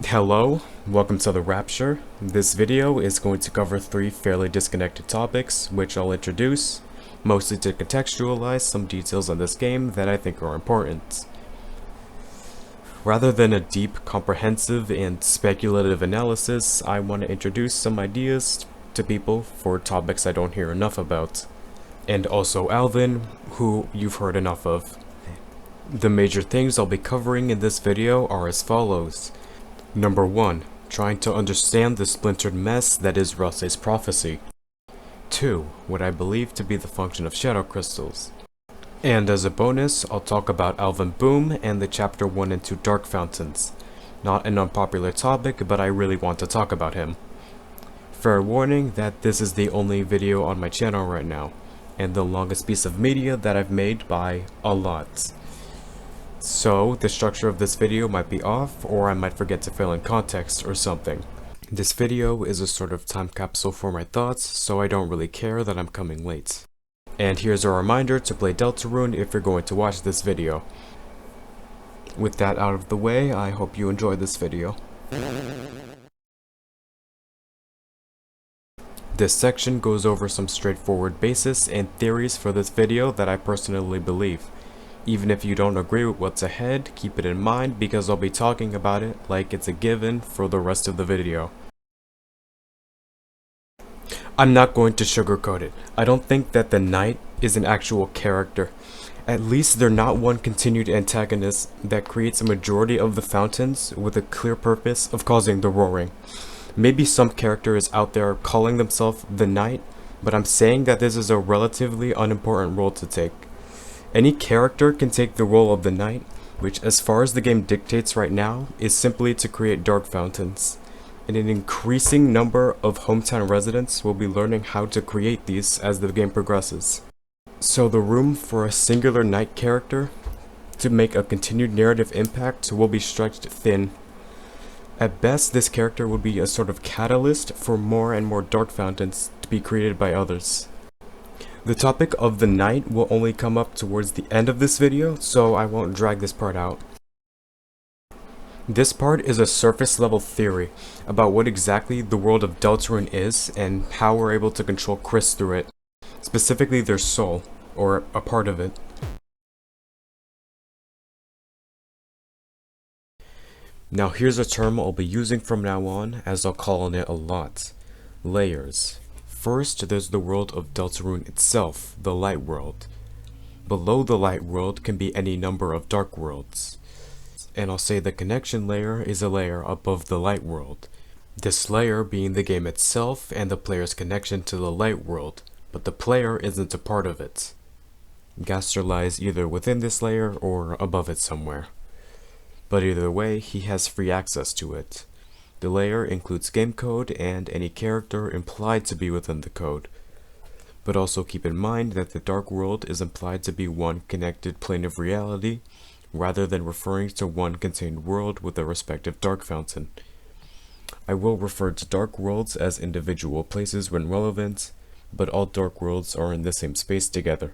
Hello, welcome to the Rapture. This video is going to cover three fairly disconnected topics, which I'll introduce, mostly to contextualize some details on this game that I think are important. Rather than a deep, comprehensive, and speculative analysis, I want to introduce some ideas to people for topics I don't hear enough about. And also Alvin, who you've heard enough of. The major things I'll be covering in this video are as follows. Number 1. Trying to understand the splintered mess that is Ralsei's prophecy. 2. What I believe to be the function of shadow crystals. And as a bonus, I'll talk about Alvin Boom and the Chapter 1 and 2 Dark Fountains. Not an unpopular topic, but I really want to talk about him. Fair warning that this is the only video on my channel right now, and the longest piece of media that I've made by a lot. So, the structure of this video might be off, or I might forget to fill in context or something. This video is a sort of time capsule for my thoughts, so I don't really care that I'm coming late. And here's a reminder to play Deltarune if you're going to watch this video. With that out of the way, I hope you enjoy this video. This section goes over some straightforward basis and theories for this video that I personally believe. Even if you don't agree with what's ahead, keep it in mind because I'll be talking about it like it's a given for the rest of the video. I'm not going to sugarcoat it. I don't think that the knight is an actual character. At least they're not one continued antagonist that creates a majority of the fountains with a clear purpose of causing the roaring. Maybe some character is out there calling themselves the knight, but I'm saying that this is a relatively unimportant role to take. Any character can take the role of the knight, which as far as the game dictates right now, is simply to create dark fountains. And an increasing number of hometown residents will be learning how to create these as the game progresses. So the room for a singular knight character to make a continued narrative impact will be stretched thin. At best, this character will be a sort of catalyst for more and more dark fountains to be created by others. The topic of the knight will only come up towards the end of this video, so I won't drag this part out. This part is a surface level theory about what exactly the world of Deltarune is and how we're able to control Chris through it, specifically their soul, or a part of it. Now here's a term I'll be using from now on, as I'll call on it a lot. Layers. First, there's the world of Deltarune itself, the light world. Below the light world can be any number of dark worlds. And I'll say the connection layer is a layer above the light world. This layer being the game itself and the player's connection to the light world, but the player isn't a part of it. Gaster lies either within this layer or above it somewhere. But either way, he has free access to it. The layer includes game code and any character implied to be within the code. But also keep in mind that the dark world is implied to be one connected plane of reality, rather than referring to one contained world with a respective dark fountain. I will refer to dark worlds as individual places when relevant, but all dark worlds are in the same space together.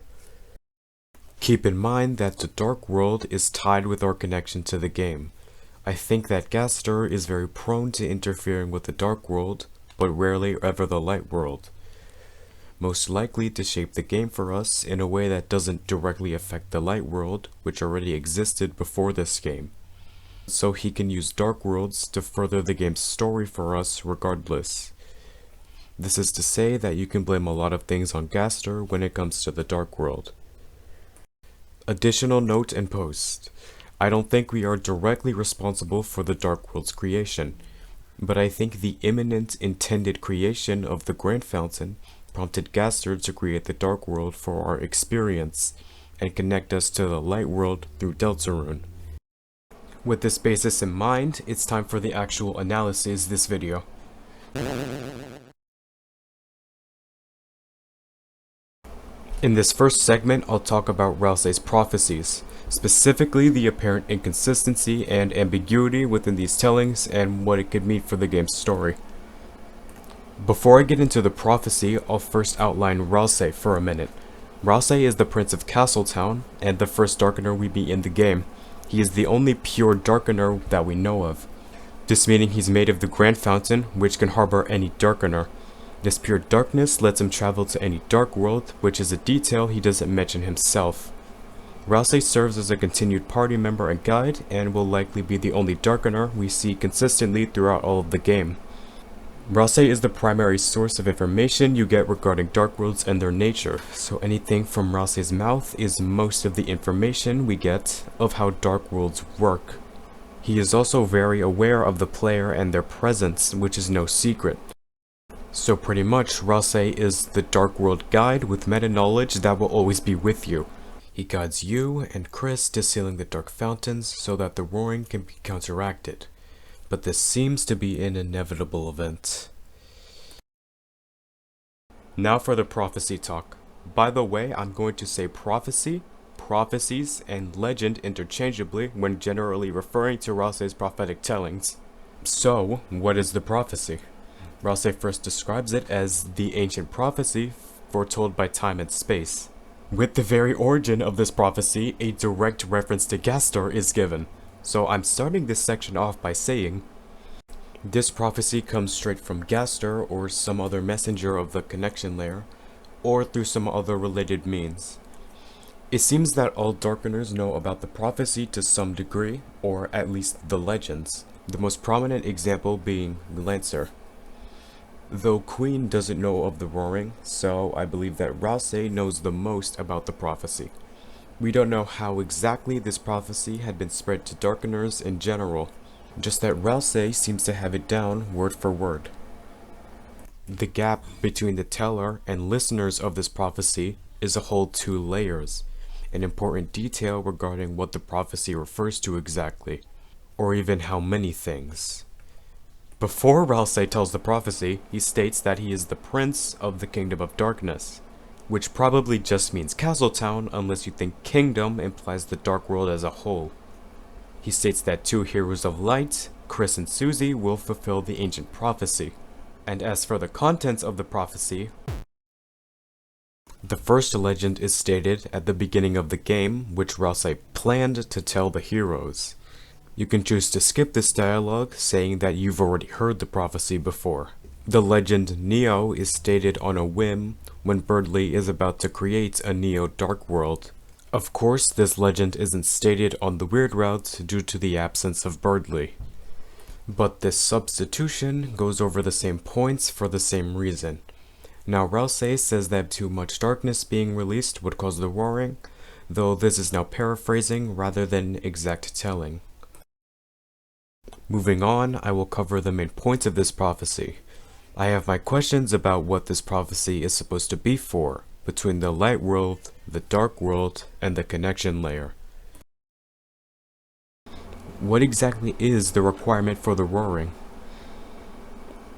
Keep in mind that the dark world is tied with our connection to the game. I think that Gaster is very prone to interfering with the dark world, but rarely ever the light world. Most likely to shape the game for us in a way that doesn't directly affect the light world, which already existed before this game. So he can use dark worlds to further the game's story for us regardless. This is to say that you can blame a lot of things on Gaster when it comes to the dark world. Additional note and post. I don't think we are directly responsible for the Dark World's creation, but I think the imminent intended creation of the Grand Fountain prompted Gaster to create the Dark World for our experience, and connect us to the Light World through Deltarune. With this basis in mind, it's time for the actual analysis of this video. In this first segment, I'll talk about Ralsei's prophecies, specifically the apparent inconsistency and ambiguity within these tellings and what it could mean for the game's story. Before I get into the prophecy, I'll first outline Ralsei for a minute. Ralsei is the Prince of Castletown and the first Darkener we meet in the game. He is the only pure Darkener that we know of. This meaning he's made of the Grand Fountain, which can harbor any darkener. This pure darkness lets him travel to any dark world, which is a detail he doesn't mention himself. Ralsei serves as a continued party member and guide, and will likely be the only darkener we see consistently throughout all of the game. Ralsei is the primary source of information you get regarding dark worlds and their nature, so anything from Ralsei's mouth is most of the information we get of how dark worlds work. He is also very aware of the player and their presence, which is no secret. So pretty much, Ralsei is the dark world guide with meta-knowledge that will always be with you. He guides you and Chris to sealing the dark fountains so that the roaring can be counteracted. But this seems to be an inevitable event. Now for the prophecy talk. By the way, I'm going to say prophecy, prophecies, and legend interchangeably when generally referring to Ralsei's prophetic tellings. So, what is the prophecy? Ralsei first describes it as the ancient prophecy foretold by time and space. With the very origin of this prophecy, a direct reference to Gastor is given. So I'm starting this section off by saying, this prophecy comes straight from Gastor or some other messenger of the connection layer, or through some other related means. It seems that all Darkeners know about the prophecy to some degree, or at least the legends, the most prominent example being Lancer. Though Queen doesn't know of the roaring, so I believe that Ralsei knows the most about the prophecy. We don't know how exactly this prophecy had been spread to Darkeners in general, just that Ralsei seems to have it down word for word. The gap between the teller and listeners of this prophecy is a whole 2 layers, an important detail regarding what the prophecy refers to exactly, or even how many things. Before Ralsei tells the prophecy, he states that he is the prince of the kingdom of darkness, which probably just means Castletown unless you think kingdom implies the dark world as a whole. He states that 2 heroes of light, Chris and Susie, will fulfill the ancient prophecy. And as for the contents of the prophecy, the first legend is stated at the beginning of the game, which Ralsei planned to tell the heroes. You can choose to skip this dialogue, saying that you've already heard the prophecy before. The legend Neo is stated on a whim when Birdley is about to create a Neo Dark World. Of course, this legend isn't stated on the weird route due to the absence of Birdley. But this substitution goes over the same points for the same reason. Now Ralsei says that too much darkness being released would cause the roaring, though this is now paraphrasing rather than exact telling. Moving on, I will cover the main points of this prophecy. I have my questions about what this prophecy is supposed to be for, between the light world, the dark world, and the connection layer. What exactly is the requirement for the roaring?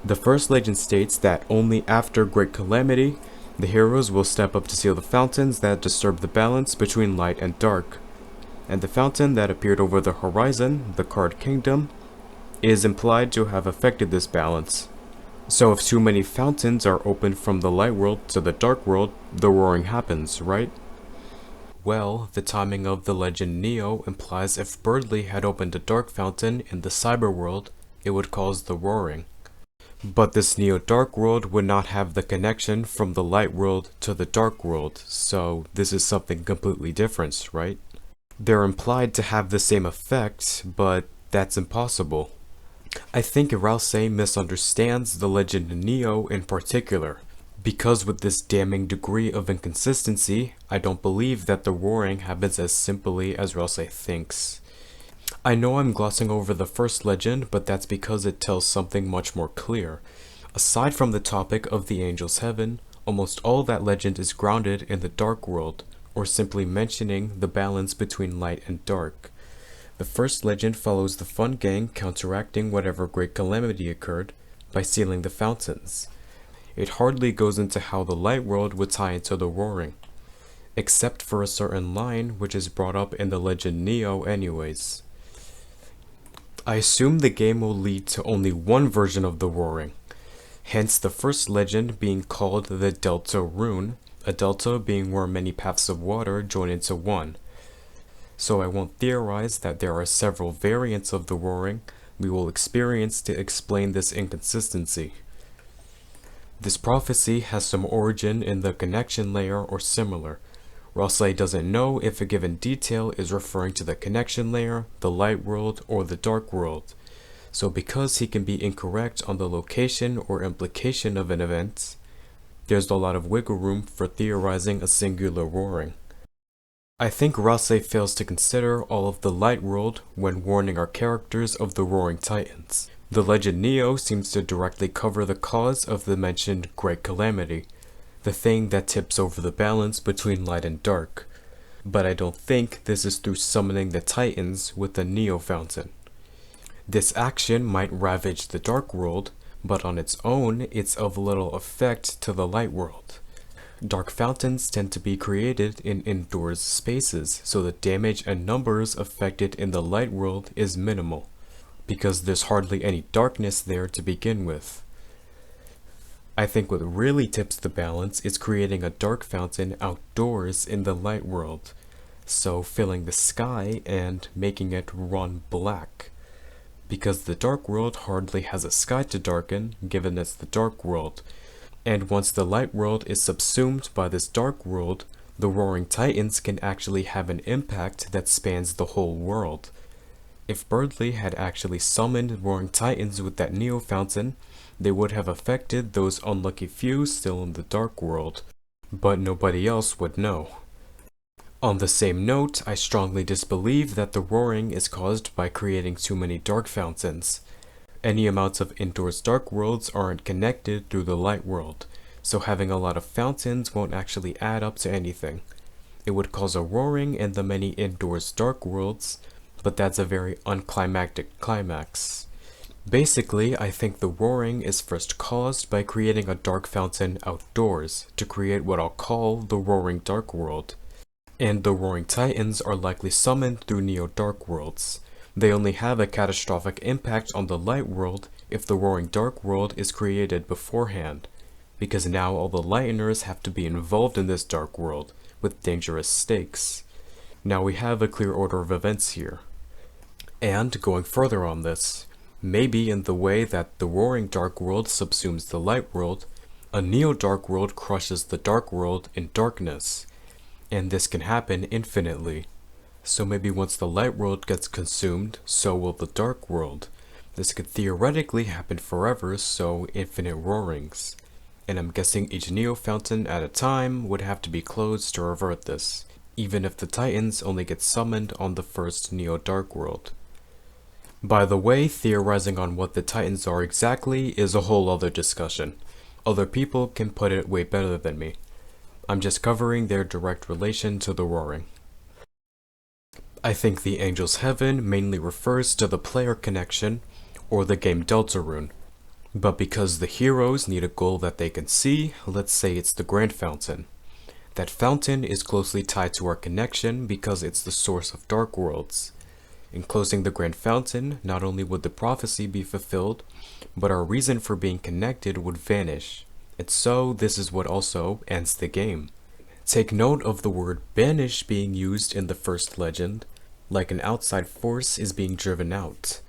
The first legend states that only after great calamity, the heroes will step up to seal the fountains that disturb the balance between light and dark. And the fountain that appeared over the horizon, the Card Kingdom, is implied to have affected this balance. So if too many fountains are opened from the light world to the dark world, the roaring happens, right? Well, the timing of the legend Neo implies if Birdley had opened a dark fountain in the cyber world, it would cause the roaring. But this Neo Dark World would not have the connection from the light world to the dark world, so this is something completely different, right? They're implied to have the same effect, but that's impossible. I think Ralsei misunderstands the legend Neo in particular, because with this damning degree of inconsistency, I don't believe that the roaring happens as simply as Ralsei thinks. I know I'm glossing over the first legend, but that's because it tells something much more clear. Aside from the topic of the angel's heaven, almost all that legend is grounded in the dark world, or simply mentioning the balance between light and dark. The first legend follows the Fun Gang counteracting whatever great calamity occurred by sealing the fountains. It hardly goes into how the light world would tie into the roaring, except for a certain line which is brought up in the legend Neo anyways. I assume the game will lead to only one version of the roaring, hence the first legend being called the DELTARUNE, a delta being where many paths of water join into one. So I won't theorize that there are several variants of the roaring, we will experience to explain this inconsistency. This prophecy has some origin in the connection layer or similar. Ralsei doesn't know if a given detail is referring to the connection layer, the light world, or the dark world. So because he can be incorrect on the location or implication of an event, there's a lot of wiggle room for theorizing a singular roaring. I think Ralsei fails to consider all of the light world when warning our characters of the roaring titans. The legend Neo seems to directly cover the cause of the mentioned Great Calamity, the thing that tips over the balance between light and dark, but I don't think this is through summoning the titans with the Neo fountain. This action might ravage the dark world, but on its own it's of little effect to the light world. Dark fountains tend to be created in indoors spaces, so the damage and numbers affected in the light world is minimal, because there's hardly any darkness there to begin with. I think what really tips the balance is creating a dark fountain outdoors in the light world, so filling the sky and making it run black, because the dark world hardly has a sky to darken given it's the dark world, and once the light world is subsumed by this dark world, the roaring titans can actually have an impact that spans the whole world. If Birdley had actually summoned roaring titans with that Neo fountain, they would have affected those unlucky few still in the dark world, but nobody else would know. On the same note, I strongly disbelieve that the roaring is caused by creating too many dark fountains. Any amounts of indoors dark worlds aren't connected through the light world, so having a lot of fountains won't actually add up to anything. It would cause a roaring in the many indoors dark worlds, but that's a very unclimactic climax. Basically, I think the roaring is first caused by creating a dark fountain outdoors to create what I'll call the roaring dark world. And the roaring titans are likely summoned through Neo dark worlds. They only have a catastrophic impact on the light world if the roaring dark world is created beforehand, because now all the lighteners have to be involved in this dark world with dangerous stakes. Now we have a clear order of events here. And going further on this, maybe in the way that the roaring dark world subsumes the light world, a Neo dark world crushes the dark world in darkness, and this can happen infinitely. So maybe once the light world gets consumed, so will the dark world. This could theoretically happen forever, so infinite roarings. And I'm guessing each Neo fountain at a time would have to be closed to revert this, even if the titans only get summoned on the first Neo dark world. By the way, theorizing on what the titans are exactly is a whole other discussion. Other people can put it way better than me. I'm just covering their direct relation to the roaring. I think the Angel's Heaven mainly refers to the player connection, or the game Deltarune. But because the heroes need a goal that they can see, let's say it's the Grand Fountain. That fountain is closely tied to our connection because it's the source of dark worlds. In closing the Grand Fountain, not only would the prophecy be fulfilled, but our reason for being connected would vanish. And so, this is what also ends the game. Take note of the word banish being used in the first legend, like an outside force is being driven out,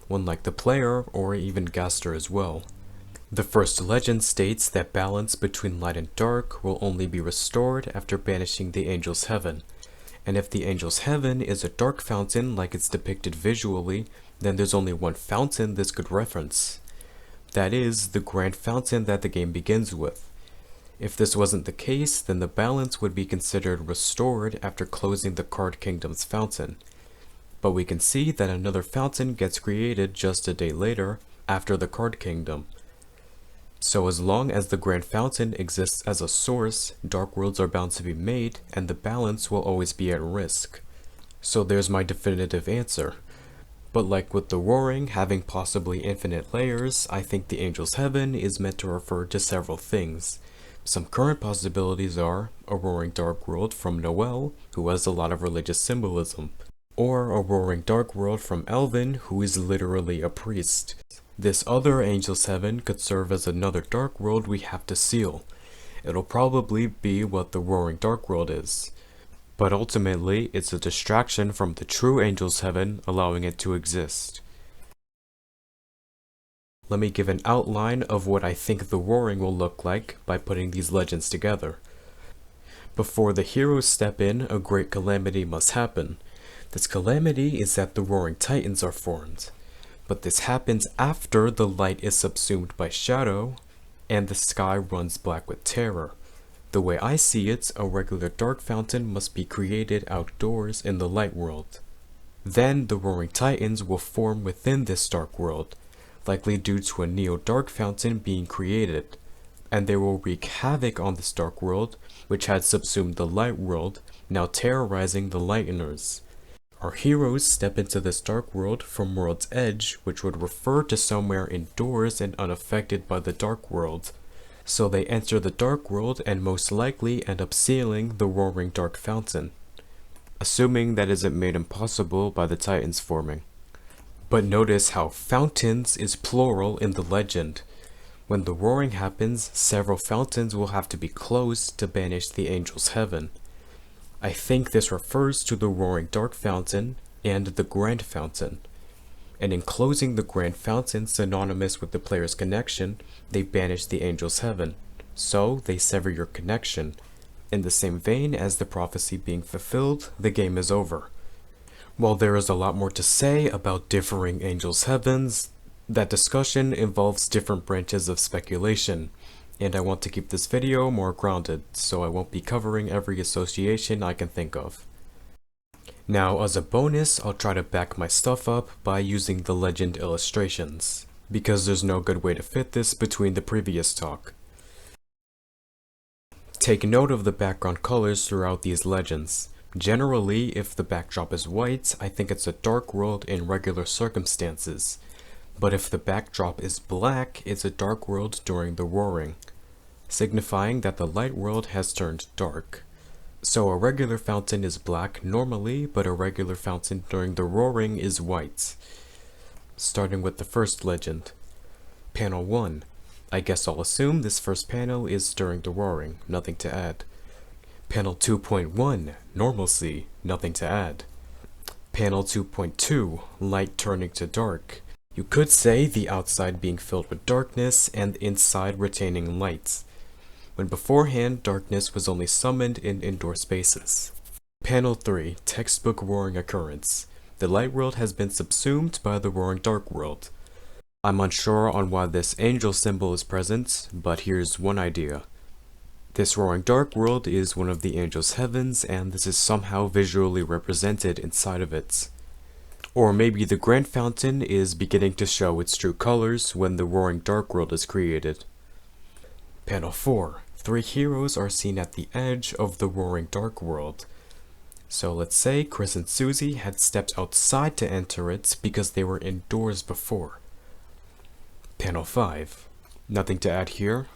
one like the player or even Gaster as well. The first legend states that balance between light and dark will only be restored after banishing the Angel's Heaven. And if the Angel's Heaven is a dark fountain like it's depicted visually, then there's only one fountain this could reference. That is, the Grand Fountain that the game begins with. If this wasn't the case, then the balance would be considered restored after closing the Card Kingdom's fountain. But we can see that another fountain gets created just a day later, after the Card Kingdom. So as long as the Grand Fountain exists as a source, dark worlds are bound to be made, and the balance will always be at risk. So there's my definitive answer. But like with the roaring having possibly infinite layers, I think the Angel's Heaven is meant to refer to several things. Some current possibilities are a roaring dark world from Noel, who has a lot of religious symbolism, or a roaring dark world from Alvin, who is literally a priest. This other Angel's Heaven could serve as another dark world we have to seal. It'll probably be what the roaring dark world is. But ultimately, it's a distraction from the true Angel's Heaven, allowing it to exist. let me give an outline of what I think the roaring will look like by putting these legends together. Before the heroes step in, a great calamity must happen. This calamity is that the roaring titans are formed. But this happens after the light is subsumed by shadow, and the sky runs black with terror. The way I see it, a regular dark fountain must be created outdoors in the light world. Then the roaring titans will form within this dark world, likely due to a neo-dark fountain being created, and they will wreak havoc on this dark world, which had subsumed the light world, now terrorizing the lighteners. Our heroes step into this dark world from World's Edge, which would refer to somewhere indoors and unaffected by the dark world. So they enter the dark world and most likely end up sealing the roaring dark fountain, assuming that isn't made impossible by the titans forming. But notice how fountains is plural in the legend. When the roaring happens, several fountains will have to be closed to banish the angels' heaven. I think this refers to the roaring dark fountain and the grand fountain. And in closing the grand fountain synonymous with the player's connection, they banish the angels' heaven. So they sever your connection. In the same vein as the prophecy being fulfilled, the game is over. While there is a lot more to say about differing angels' heavens, that discussion involves different branches of speculation. And I want to keep this video more grounded, so I won't be covering every association I can think of. Now, as a bonus, I'll try to back my stuff up by using the legend illustrations, because there's no good way to fit this between the previous talk. Take note of the background colors throughout these legends. Generally, if the backdrop is white, I think it's a dark world in regular circumstances. But if the backdrop is black, it's a dark world during the roaring, signifying that the light world has turned dark. So a regular fountain is black normally, but a regular fountain during the roaring is white. Starting with the first legend. Panel 1. I guess I'll assume this first panel is during the roaring, nothing to add. Panel 2.1, normalcy, nothing to add. Panel 2.2, light turning to dark. You could say the outside being filled with darkness and inside retaining light, when beforehand darkness was only summoned in indoor spaces. Panel 3, textbook roaring occurrence. The light world has been subsumed by the roaring dark world. I'm unsure on why this angel symbol is present, but here's one idea. This roaring dark world is one of the angels' heavens, and this is somehow visually represented inside of it. Or maybe the grand fountain is beginning to show its true colors when the roaring dark world is created. Panel 4. 3 heroes are seen at the edge of the roaring dark world. So let's say Chris and Susie had stepped outside to enter it because they were indoors before. Panel 5. Nothing to add here.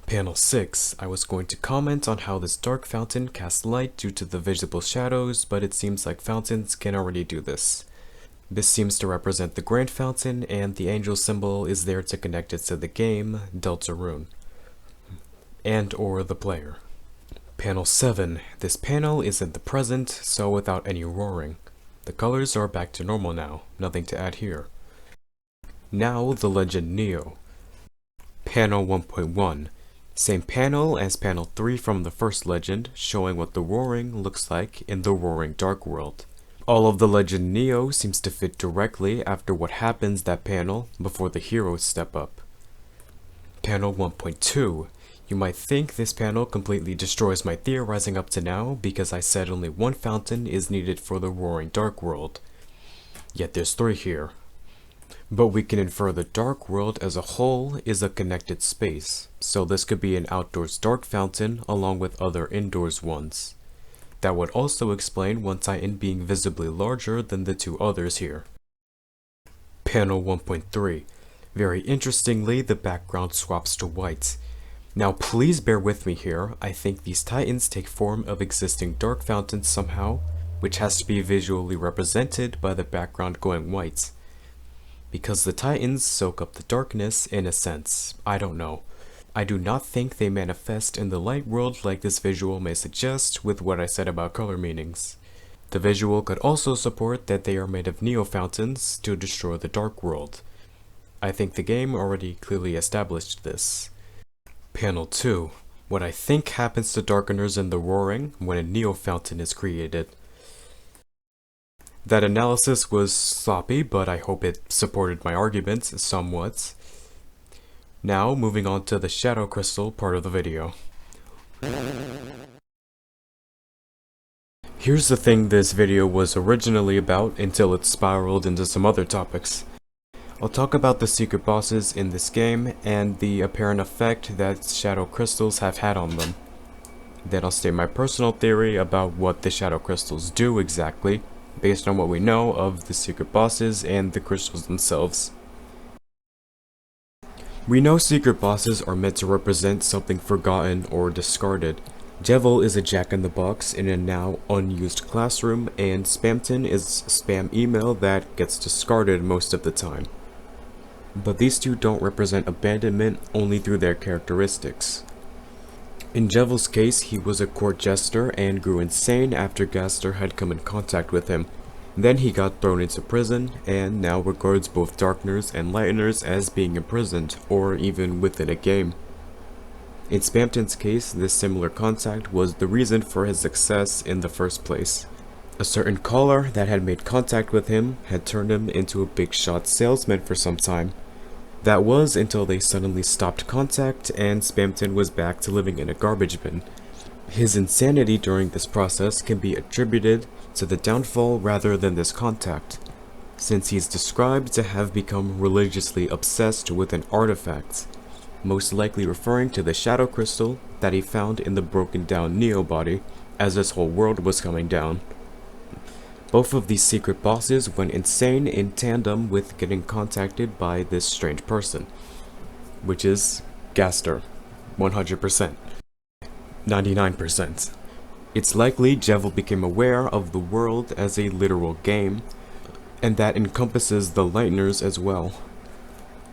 Panel 6. I was going to comment on how this dark fountain casts light due to the visible shadows, but it seems like fountains can already do this. This seems to represent the grand fountain, and the angel symbol is there to connect it to the game, DELTARUNE, and or the player. Panel 7. This panel is in the present, so without any roaring. The colors are back to normal now, nothing to add here. Now the legend Neo. Panel 1.1. Same panel as panel 3 from the first legend, showing what the roaring looks like in the roaring dark world. All of the legend Neo seems to fit directly after what happens that panel before the heroes step up. Panel 1.2. You might think this panel completely destroys my theorizing up to now because I said only one fountain is needed for the roaring dark world. Yet there's 3 here. But we can infer the dark world as a whole is a connected space, so this could be an outdoors dark fountain along with other indoors ones. That would also explain one titan being visibly larger than the 2 others here. Panel 1.3. Very interestingly, the background swaps to white. Now please bear with me here, I think these titans take form of existing dark fountains somehow, which has to be visually represented by the background going white. Because the titans soak up the darkness in a sense, I don't know. I do not think they manifest in the light world like this visual may suggest with what I said about color meanings. The visual could also support that they are made of neo fountains to destroy the dark world. I think the game already clearly established this. Panel 2. What I think happens to Darkeners in the Roaring when a Neo Fountain is created. That analysis was sloppy, but I hope it supported my arguments somewhat. Now, moving on to the Shadow Crystal part of the video. Here's the thing this video was originally about until it spiraled into some other topics. I'll talk about the secret bosses in this game and the apparent effect that shadow crystals have had on them. Then I'll state my personal theory about what the shadow crystals do exactly, based on what we know of the secret bosses and the crystals themselves. We know secret bosses are meant to represent something forgotten or discarded. Jevil is a jack-in-the-box in a now unused classroom, and Spamton is spam email that gets discarded most of the time. But these two don't represent abandonment only through their characteristics. In Jevil's case, he was a court jester and grew insane after Gaster had come in contact with him. Then he got thrown into prison, and now regards both Darkeners and Lighteners as being imprisoned, or even within a game. In Spamton's case, this similar contact was the reason for his success in the first place. A certain caller that had made contact with him had turned him into a big shot salesman for some time. That was until they suddenly stopped contact and Spamton was back to living in a garbage bin. His insanity during this process can be attributed to the downfall rather than this contact, since he's described to have become religiously obsessed with an artifact, most likely referring to the shadow crystal that he found in the broken down Neo body as his whole world was coming down. Both of these secret bosses went insane in tandem with getting contacted by this strange person, which is Gaster, 100%, 99%. It's likely Jevil became aware of the world as a literal game, and that encompasses the Lighteners as well.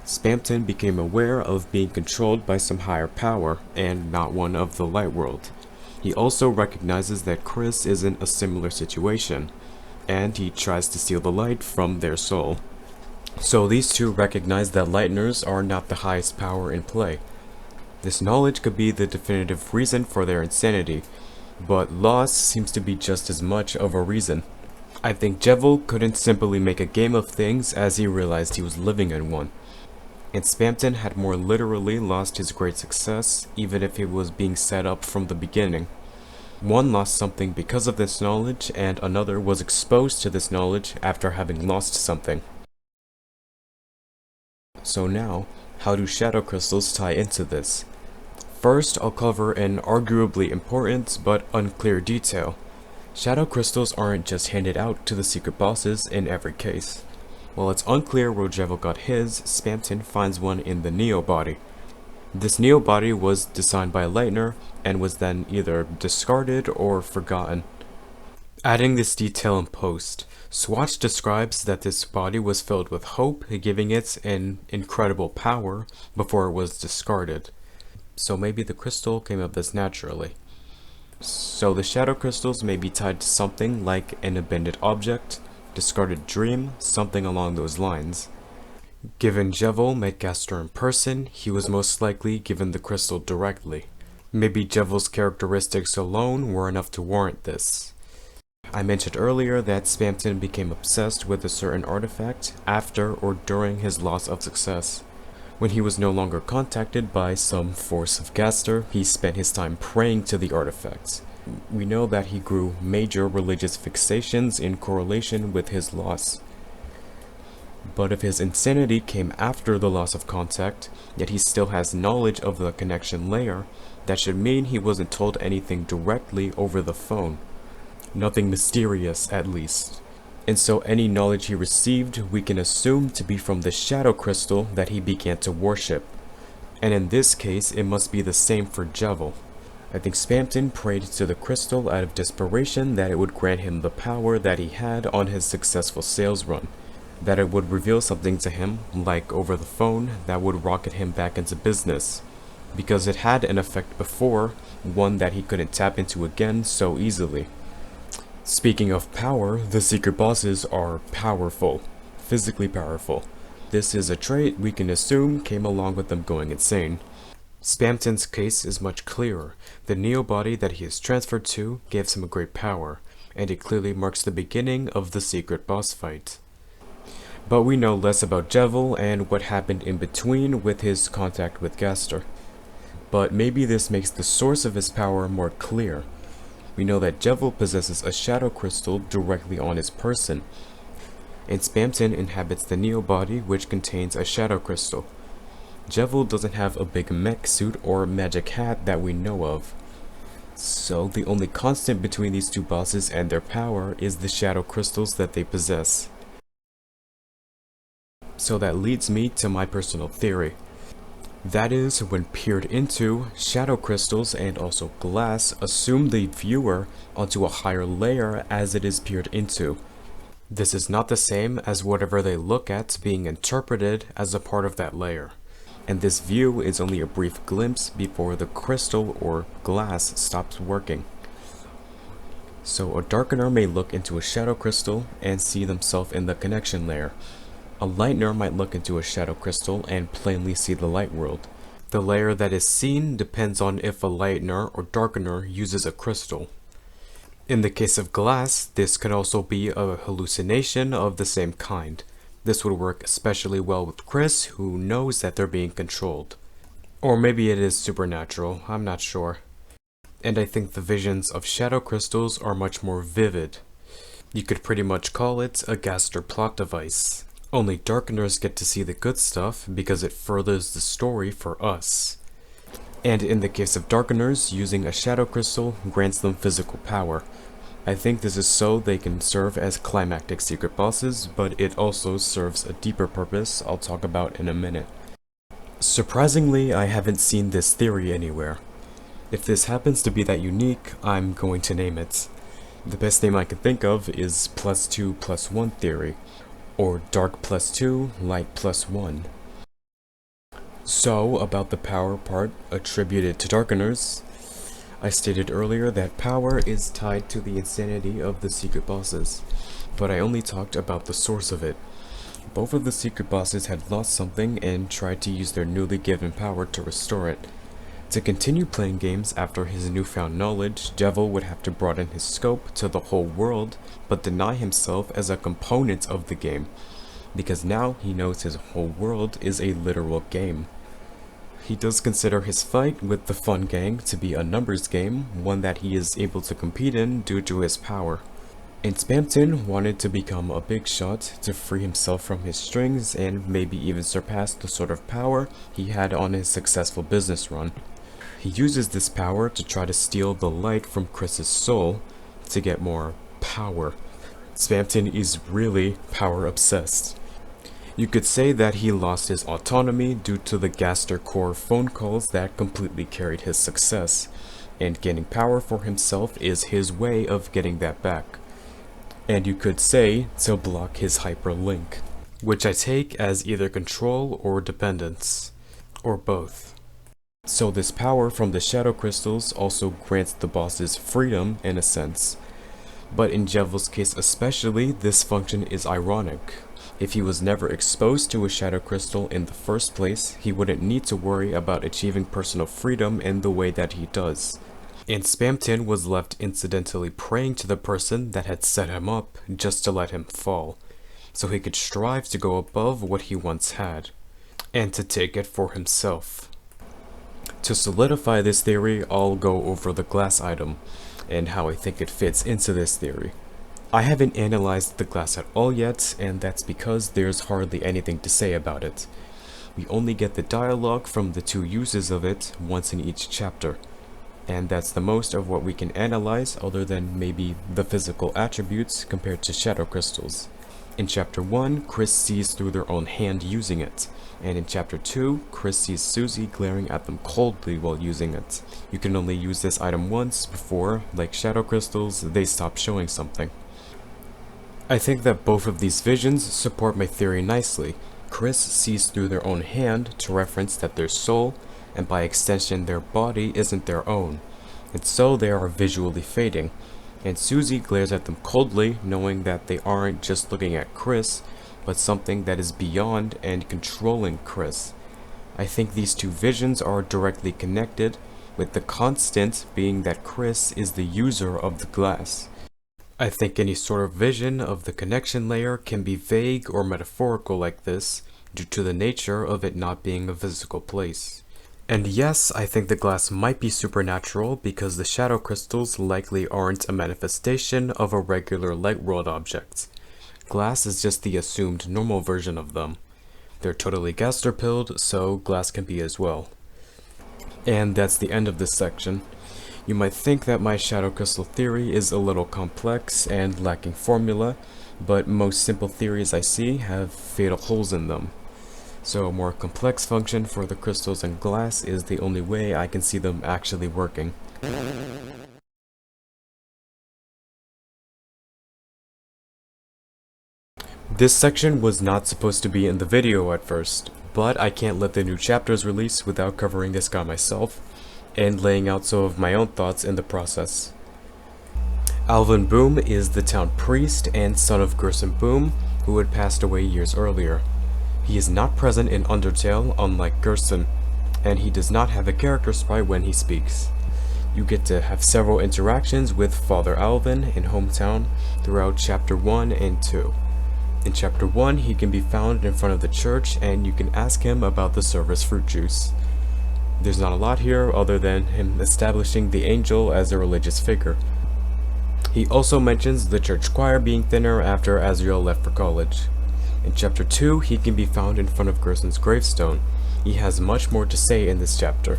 Spamton became aware of being controlled by some higher power, and not one of the light world. He also recognizes that Chris is in a similar situation, and he tries to steal the light from their soul. So these two recognize that Lighteners are not the highest power in play. This knowledge could be the definitive reason for their insanity, but loss seems to be just as much of a reason. I think Jevil couldn't simply make a game of things as he realized he was living in one. And Spamton had more literally lost his great success, even if it was being set up from the beginning. One lost something because of this knowledge, and another was exposed to this knowledge after having lost something. So now, how do shadow crystals tie into this? First, I'll cover an arguably important but unclear detail. Shadow crystals aren't just handed out to the secret bosses in every case. While it's unclear where Jevil got his, Spamton finds one in the Neo body. This Neo body was designed by a Lightener and was then either discarded or forgotten. Adding this detail in post, Swatch describes that this body was filled with hope, giving it an incredible power before it was discarded. So maybe the crystal came of this naturally. So the shadow crystals may be tied to something like an abandoned object, discarded dream, something along those lines. Given Jevil met Gaster in person, he was most likely given the crystal directly. Maybe Jevil's characteristics alone were enough to warrant this. I mentioned earlier that Spamton became obsessed with a certain artifact after or during his loss of success. When he was no longer contacted by some force of Gaster, he spent his time praying to the artifact. We know that he grew major religious fixations in correlation with his loss. But if his insanity came after the loss of contact, yet he still has knowledge of the connection layer, that should mean he wasn't told anything directly over the phone. Nothing mysterious, at least. And so any knowledge he received we can assume to be from the shadow crystal that he began to worship. And in this case, it must be the same for Jevil. I think Spamton prayed to the crystal out of desperation that it would grant him the power that he had on his successful sales run. That it would reveal something to him, like over the phone, that would rocket him back into business. Because it had an effect before, one that he couldn't tap into again so easily. Speaking of power, the secret bosses are powerful. Physically powerful. This is a trait we can assume came along with them going insane. Spamton's case is much clearer. The neo-body that he is transferred to gives him a great power, and it clearly marks the beginning of the secret boss fight. But we know less about Jevil and what happened in between with his contact with Gaster. But maybe this makes the source of his power more clear. We know that Jevil possesses a shadow crystal directly on his person, and Spamton inhabits the neo-body which contains a shadow crystal. Jevil doesn't have a big mech suit or magic hat that we know of. So the only constant between these two bosses and their power is the shadow crystals that they possess. So that leads me to my personal theory. That is, when peered into, shadow crystals and also glass assume the viewer onto a higher layer as it is peered into. This is not the same as whatever they look at being interpreted as a part of that layer. And this view is only a brief glimpse before the crystal or glass stops working. So a darkener may look into a shadow crystal and see themselves in the connection layer. A lightener might look into a shadow crystal and plainly see the light world. The layer that is seen depends on if a lightener or darkener uses a crystal. In the case of glass, this could also be a hallucination of the same kind. This would work especially well with Chris, who knows that they're being controlled. Or maybe it is supernatural, I'm not sure. And I think the visions of shadow crystals are much more vivid. You could pretty much call it a Gaster plot device. Only darkeners get to see the good stuff because it furthers the story for us. And in the case of darkeners, using a shadow crystal grants them physical power. I think this is so they can serve as climactic secret bosses, but it also serves a deeper purpose I'll talk about in a minute. Surprisingly, I haven't seen this theory anywhere. If this happens to be that unique, I'm going to name it. The best name I can think of is +2+1 theory, or dark +2, light +1. So, about the power part attributed to darkeners, I stated earlier that power is tied to the insanity of the secret bosses, but I only talked about the source of it. Both of the secret bosses had lost something and tried to use their newly given power to restore it. To continue playing games after his newfound knowledge, Jevil would have to broaden his scope to the whole world, but deny himself as a component of the game, because now he knows his whole world is a literal game. He does consider his fight with the Fun Gang to be a numbers game, one that he is able to compete in due to his power. And Spamton wanted to become a big shot to free himself from his strings and maybe even surpass the sort of power he had on his successful business run. He uses this power to try to steal the light from Chris's soul to get more power. Spamton is really power obsessed. You could say that he lost his autonomy due to the Gaster core phone calls that completely carried his success, and gaining power for himself is his way of getting that back. And you could say to block his hyperlink, which I take as either control or dependence, or both. So this power from the shadow crystals also grants the bosses freedom in a sense. But in Jevil's case especially, this function is ironic. If he was never exposed to a shadow crystal in the first place, he wouldn't need to worry about achieving personal freedom in the way that he does. And Spamton was left incidentally praying to the person that had set him up just to let him fall, so he could strive to go above what he once had, and to take it for himself. To solidify this theory, I'll go over the glass item, and how I think it fits into this theory. I haven't analyzed the glass at all yet, and that's because there's hardly anything to say about it. We only get the dialogue from the two uses of it once in each chapter, and that's the most of what we can analyze other than maybe the physical attributes compared to shadow crystals. In chapter 1, Chris sees through their own hand using it, and in chapter 2, Chris sees Susie glaring at them coldly while using it. You can only use this item once before, like shadow crystals, they stop showing something. I think that both of these visions support my theory nicely. Chris sees through their own hand to reference that their soul, and by extension their body, isn't their own, and so they are visually fading. And Susie glares at them coldly, knowing that they aren't just looking at Chris, but something that is beyond and controlling Chris. I think these two visions are directly connected, with the constant being that Chris is the user of the glass. I think any sort of vision of the connection layer can be vague or metaphorical like this, due to the nature of it not being a physical place. And yes, I think the glass might be supernatural because the shadow crystals likely aren't a manifestation of a regular light world object. Glass is just the assumed normal version of them. They're totally gaster-pilled, so glass can be as well. And that's the end of this section. You might think that my shadow crystal theory is a little complex and lacking formula, but most simple theories I see have fatal holes in them. So a more complex function for the crystals and glass is the only way I can see them actually working. This section was not supposed to be in the video at first, but I can't let the new chapters release without covering this guy myself, and laying out some of my own thoughts in the process. Alvin Boom is the town priest and son of Gerson Boom, who had passed away years earlier. He is not present in Undertale, unlike Gerson, and he does not have a character sprite when he speaks. You get to have several interactions with Father Alvin in Hometown throughout Chapter 1 and 2. In Chapter 1, he can be found in front of the church and you can ask him about the service fruit juice. There's not a lot here other than him establishing the angel as a religious figure. He also mentions the church choir being thinner after Azriel left for college. In Chapter 2, he can be found in front of Gerson's gravestone. He has much more to say in this chapter.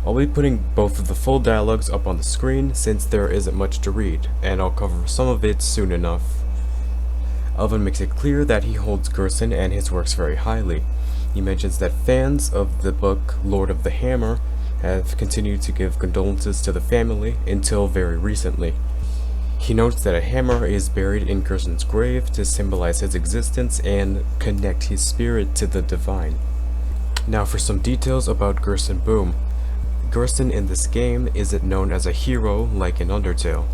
I'll be putting both of the full dialogues up on the screen since there isn't much to read, and I'll cover some of it soon enough. Alvin makes it clear that he holds Gerson and his works very highly. He mentions that fans of the book Lord of the Hammer have continued to give condolences to the family until very recently. He notes that a hammer is buried in Gerson's grave to symbolize his existence and connect his spirit to the divine. Now for some details about Gerson Boom. Gerson in this game isn't known as a hero like in Undertale.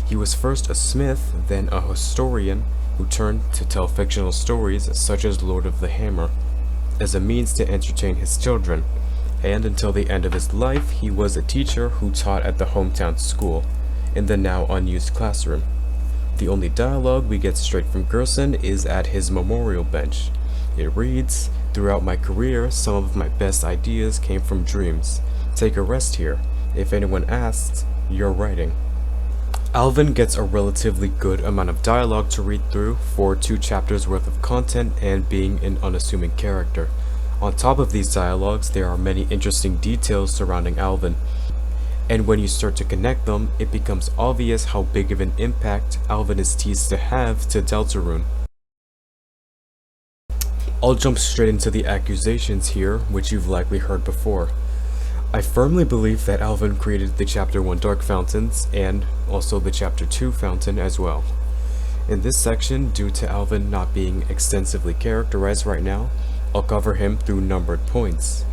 He was first a smith, then a historian, who turned to tell fictional stories such as Lord of the Hammer, as a means to entertain his children, and until the end of his life he was a teacher who taught at the hometown school, in the now unused classroom. The only dialogue we get straight from Gerson is at his memorial bench. It reads, "Throughout my career, some of my best ideas came from dreams. Take a rest here. If anyone asks, you're writing." Alvin gets a relatively good amount of dialogue to read through for 2 chapters worth of content and being an unassuming character. On top of these dialogues, there are many interesting details surrounding Alvin, and when you start to connect them, it becomes obvious how big of an impact Alvin is teased to have to Deltarune. I'll jump straight into the accusations here, which you've likely heard before. I firmly believe that Alvin created the Chapter 1 Dark Fountains, and also the Chapter 2 Fountain as well. In this section, due to Alvin not being extensively characterized right now, I'll cover him through numbered points.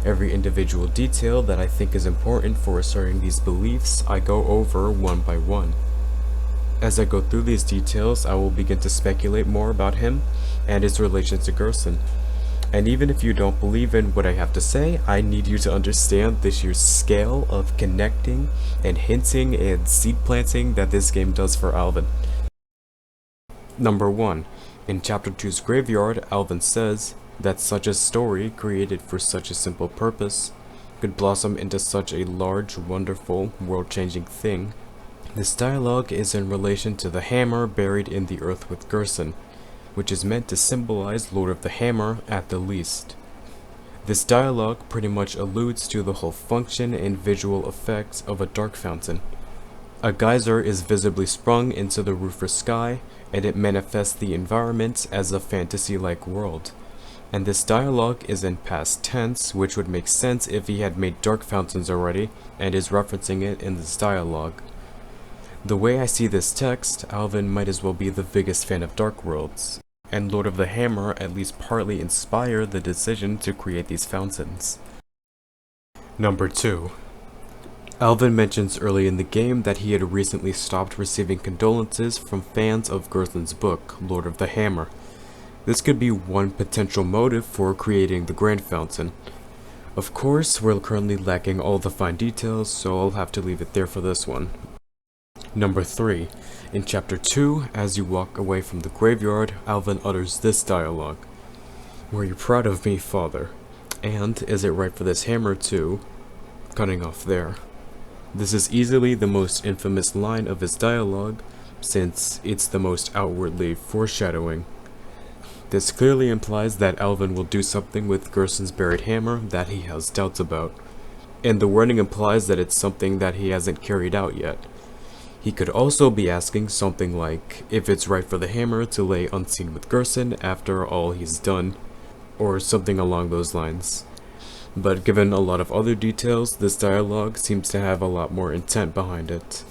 Every individual detail that I think is important for asserting these beliefs, I go over one by one. As I go through these details, I will begin to speculate more about him and his relation to Gerson. And even if you don't believe in what I have to say, I need you to understand the sheer scale of connecting and hinting and seed planting that this game does for Alvin. Number 1. In Chapter 2's Graveyard, Alvin says that such a story, created for such a simple purpose, could blossom into such a large, wonderful, world-changing thing. This dialogue is in relation to the hammer buried in the earth with Gerson, which is meant to symbolize Lord of the Hammer at the least. This dialogue pretty much alludes to the whole function and visual effects of a dark fountain. A geyser is visibly sprung into the roof or sky, and it manifests the environment as a fantasy-like world. And this dialogue is in past tense, which would make sense if he had made dark fountains already, and is referencing it in this dialogue. The way I see this text, Alvin might as well be the biggest fan of Dark Worlds, and Lord of the Hammer at least partly inspired the decision to create these fountains. Number 2. Alvin mentions early in the game that he had recently stopped receiving condolences from fans of Gerson's book, Lord of the Hammer. This could be one potential motive for creating the Grand Fountain. Of course, we're currently lacking all the fine details, so I'll have to leave it there for this one. Number 3. In Chapter 2, as you walk away from the graveyard, Alvin utters this dialogue. "Were you proud of me, father? And is it right for this hammer to..." Cutting off there. This is easily the most infamous line of his dialogue, since it's the most outwardly foreshadowing. This clearly implies that Alvin will do something with Gerson's buried hammer that he has doubts about, and the wording implies that it's something that he hasn't carried out yet. He could also be asking something like if it's right for the hammer to lay unseen with Gerson after all he's done, or something along those lines. But given a lot of other details, this dialogue seems to have a lot more intent behind it.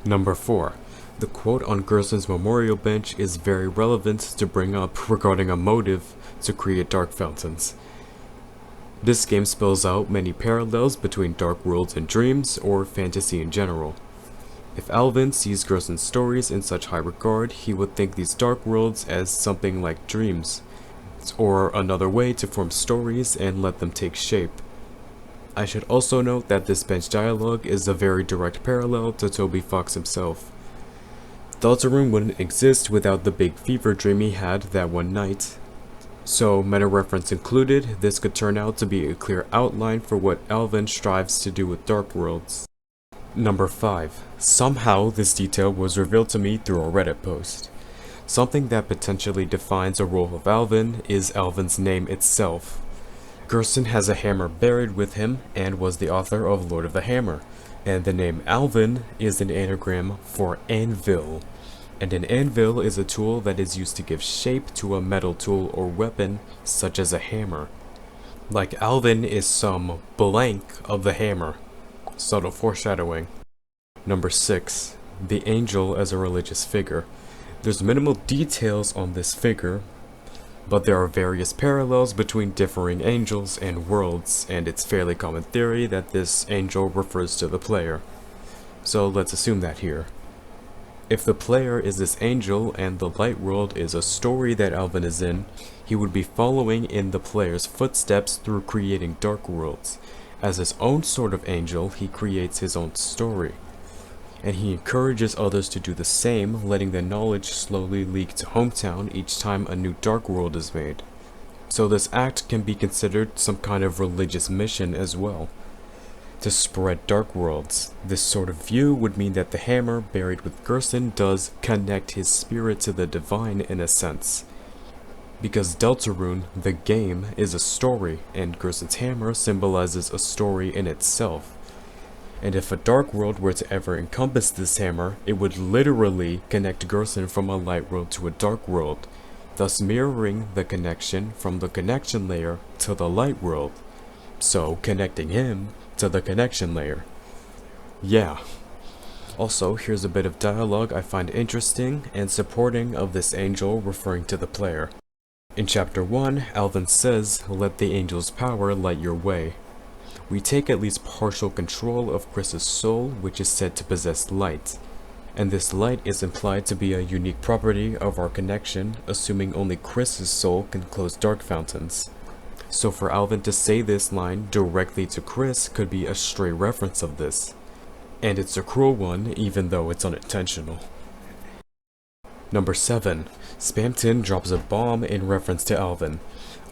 Number 4. The quote on Gerson's memorial bench is very relevant to bring up regarding a motive to create dark fountains. This game spells out many parallels between dark worlds and dreams, or fantasy in general. If Alvin sees Gerson's stories in such high regard, he would think these dark worlds as something like dreams, or another way to form stories and let them take shape. I should also note that this bench dialogue is a very direct parallel to Toby Fox himself. Deltarune wouldn't exist without the big fever dream he had that one night. So, meta-reference included, this could turn out to be a clear outline for what Alvin strives to do with dark worlds. Number 5. Somehow, this detail was revealed to me through a Reddit post. Something that potentially defines a role of Alvin is Alvin's name itself. Gerson has a hammer buried with him and was the author of Lord of the Hammer, and the name Alvin is an anagram for anvil, and an anvil is a tool that is used to give shape to a metal tool or weapon such as a hammer. Like Alvin is some blank of the hammer. Subtle foreshadowing. Number 6. The angel as a religious figure. There's minimal details on this figure, but there are various parallels between differing angels and worlds, and it's fairly common theory that this angel refers to the player. So let's assume that here. If the player is this angel and the light world is a story that Alvin is in, he would be following in the player's footsteps through creating dark worlds. As his own sort of angel, he creates his own story, and he encourages others to do the same, letting the knowledge slowly leak to Hometown each time a new dark world is made. So this act can be considered some kind of religious mission as well, to spread dark worlds. This sort of view would mean that the hammer buried with Gerson does connect his spirit to the divine in a sense, because Deltarune, the game, is a story, and Gerson's hammer symbolizes a story in itself. And if a dark world were to ever encompass this hammer, it would literally connect Gerson from a light world to a dark world, thus mirroring the connection from the connection layer to the light world, so connecting him to the connection layer. Yeah. Also, here's a bit of dialogue I find interesting and supporting of this angel referring to the player. In Chapter 1, Alvin says, "Let the angel's power light your way." We take at least partial control of Chris's soul, which is said to possess light, and this light is implied to be a unique property of our connection, assuming only Chris's soul can close dark fountains. So for Alvin to say this line directly to Chris could be a stray reference of this, and it's a cruel one even though it's unintentional. Number 7. Spamton drops a bomb in reference to Alvin.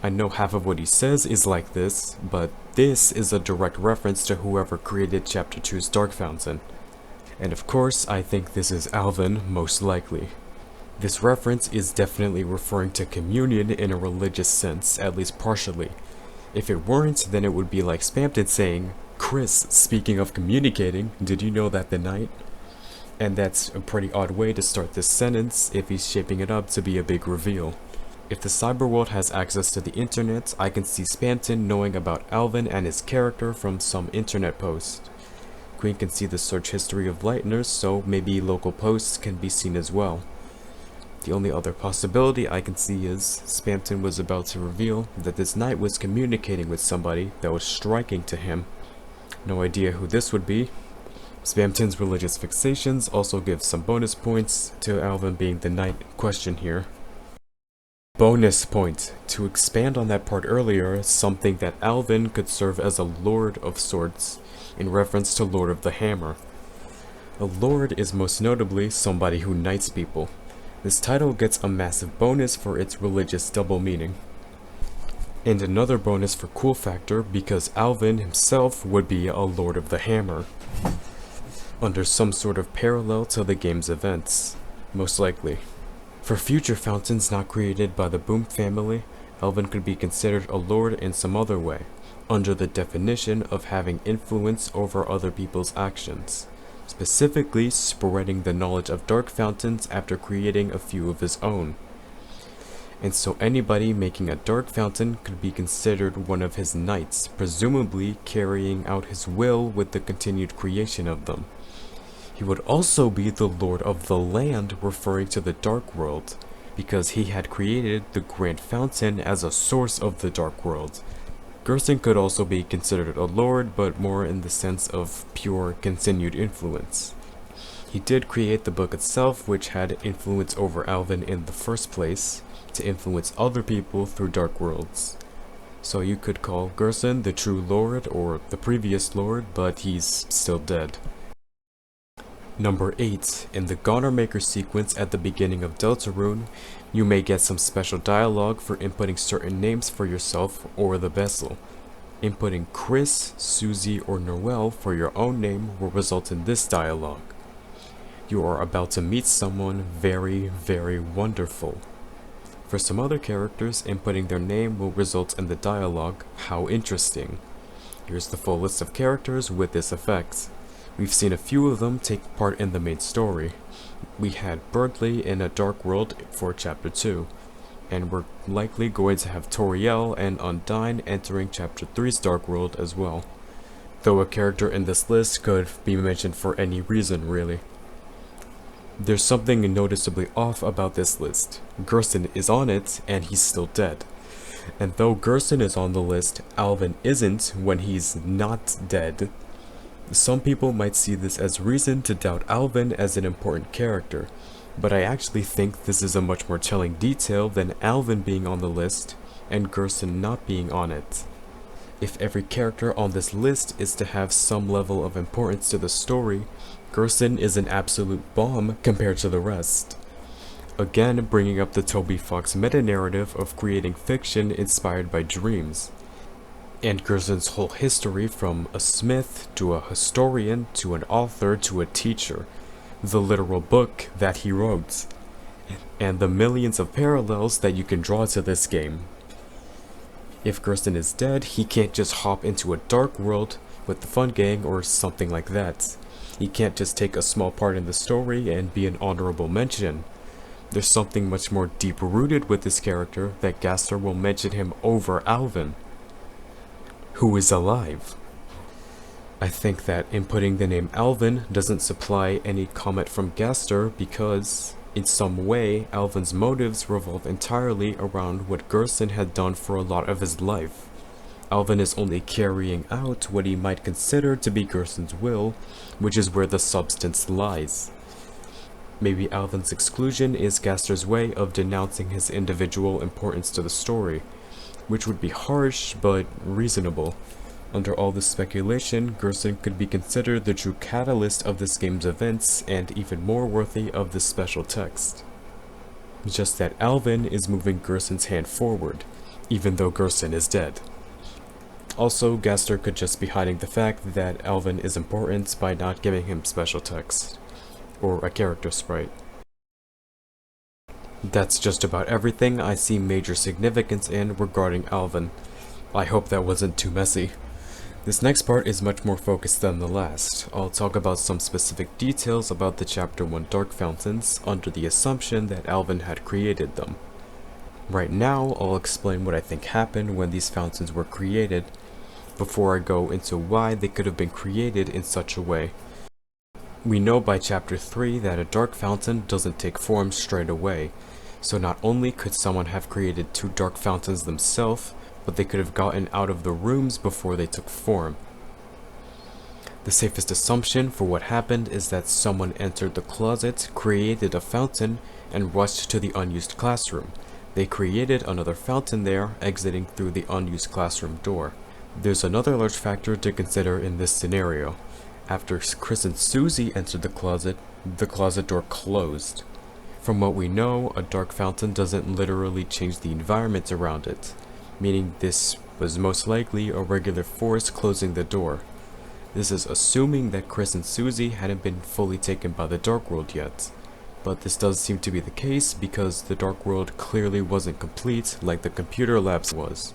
I know half of what he says is like this, but this is a direct reference to whoever created Chapter 2's Dark Fountain. And of course, I think this is Alvin, most likely. This reference is definitely referring to communion in a religious sense, at least partially. If it weren't, then it would be like Spamton saying, "Chris, speaking of communicating, did you know that the night?" And that's a pretty odd way to start this sentence if he's shaping it up to be a big reveal. If the cyberworld has access to the internet, I can see Spamton knowing about Alvin and his character from some internet post. Queen can see the search history of Lightners, so maybe local posts can be seen as well. The only other possibility I can see is Spamton was about to reveal that this knight was communicating with somebody that was striking to him. No idea who this would be. Spamton's religious fixations also give some bonus points to Alvin being the knight in question here. Bonus point. To expand on that part earlier, something that Alvin could serve as a lord of sorts, in reference to Lord of the Hammer. A lord is most notably somebody who knights people. This title gets a massive bonus for its religious double meaning. And another bonus for cool factor because Alvin himself would be a Lord of the Hammer, under some sort of parallel to the game's events, most likely. For future fountains not created by the Boom family, Alvin could be considered a lord in some other way, under the definition of having influence over other people's actions, specifically spreading the knowledge of dark fountains after creating a few of his own. And so anybody making a dark fountain could be considered one of his knights, presumably carrying out his will with the continued creation of them. He would also be the lord of the land, referring to the dark world, because he had created the Grand Fountain as a source of the dark world. Gerson could also be considered a lord, but more in the sense of pure continued influence. He did create the book itself, which had influence over Alvin in the first place, to influence other people through dark worlds. So you could call Gerson the true lord, or the previous lord, but he's still dead. Number 8. In the Goner Maker sequence at the beginning of Deltarune, you may get some special dialogue for inputting certain names for yourself or the vessel. Inputting Chris, Susie, or Noel for your own name will result in this dialogue. You are about to meet someone very, very wonderful. For some other characters, inputting their name will result in the dialogue, how interesting. Here's the full list of characters with this effect. We've seen a few of them take part in the main story. We had Birdley in A Dark World for Chapter 2, and we're likely going to have Toriel and Undyne entering Chapter 3's Dark World as well. Though a character in this list could be mentioned for any reason, really. There's something noticeably off about this list. Gerson is on it, and he's still dead. And though Gerson is on the list, Alvin isn't when he's not dead. Some people might see this as reason to doubt Alvin as an important character, but I actually think this is a much more telling detail than Alvin being on the list and Gerson not being on it. If every character on this list is to have some level of importance to the story, Gerson is an absolute bomb compared to the rest. Again, bringing up the Toby Fox meta-narrative of creating fiction inspired by dreams. And Gerson's whole history from a smith to a historian to an author to a teacher, the literal book that he wrote, and the millions of parallels that you can draw to this game. If Gerson is dead, he can't just hop into a dark world with the Fun Gang or something like that. He can't just take a small part in the story and be an honorable mention. There's something much more deep-rooted with this character that Gaster will mention him over Alvin, who is alive. I think that inputting the name Alvin doesn't supply any comment from Gaster because, in some way, Alvin's motives revolve entirely around what Gerson had done for a lot of his life. Alvin is only carrying out what he might consider to be Gerson's will, which is where the substance lies. Maybe Alvin's exclusion is Gaster's way of denouncing his individual importance to the story, which would be harsh, but reasonable. Under all this speculation, Gerson could be considered the true catalyst of this game's events, and even more worthy of this special text. Just that Alvin is moving Gerson's hand forward, even though Gerson is dead. Also, Gaster could just be hiding the fact that Alvin is important by not giving him special text, or a character sprite. That's just about everything I see major significance in regarding Alvin. I hope that wasn't too messy. This next part is much more focused than the last. I'll talk about some specific details about the Chapter 1 Dark Fountains under the assumption that Alvin had created them. Right now, I'll explain what I think happened when these fountains were created, before I go into why they could have been created in such a way. We know by Chapter 3 that a dark fountain doesn't take form straight away, so not only could someone have created 2 dark fountains themselves, but they could have gotten out of the rooms before they took form. The safest assumption for what happened is that someone entered the closet, created a fountain, and rushed to the unused classroom, They created another fountain there, exiting through the unused classroom door. There's another large factor to consider in this scenario. After Chris and Susie entered the closet door closed. From what we know, a dark fountain doesn't literally change the environment around it, meaning this was most likely a regular force closing the door. This is assuming that Chris and Susie hadn't been fully taken by the dark world yet. But this does seem to be the case because the dark world clearly wasn't complete like the computer labs was.